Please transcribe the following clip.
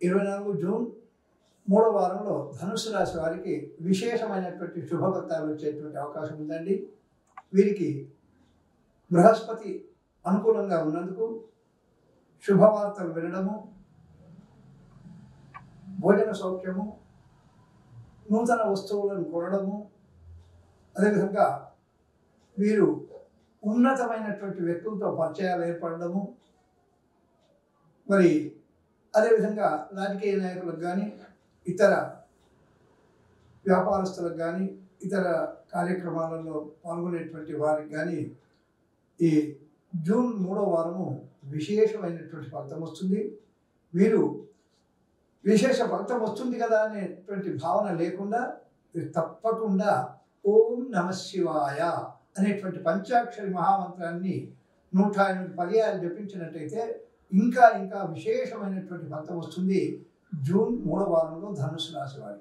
24 June మూడో వారంలో ధనుసు రాశి వారికి విశేషమైనటువంటి శుభఫలితాలు వచ్చేటువంటి అవకాశం ఉందండి. వీరికి బృహస్పతి అనుకూలంగా ఉన్నందుకు శుభవార్తలు వినడము, భోజన సౌఖ్యము, నూతన వస్తువులను కొనడము, అదేవిధంగా వీరు ఉన్నతమైనటువంటి వ్యక్తులతో పరిచయాలు ఏర్పడము, మరి అదేవిధంగా రాజకీయ నాయకులకు కానీ ఇతర వ్యాపారస్తులకు కానీ ఇతర కార్యక్రమాలలో పాల్గొనేటువంటి వారికి కానీ ఈ జూన్ మూడో వారము విశేషమైనటువంటి ఫలితం వస్తుంది. వీరు విశేష ఫలితం వస్తుంది కదా అనేటువంటి భావన లేకుండా మీరు తప్పకుండా ఓం నమః శివాయ అనేటువంటి పంచాక్షరి మహామంత్రాన్ని 108 పర్యాయాలు జపించినట్టయితే ఇంకా విశేషమైనటువంటి ఫలితం వస్తుంది జూన్ మూడో వారంలో ధనుసు రాశి వారికి.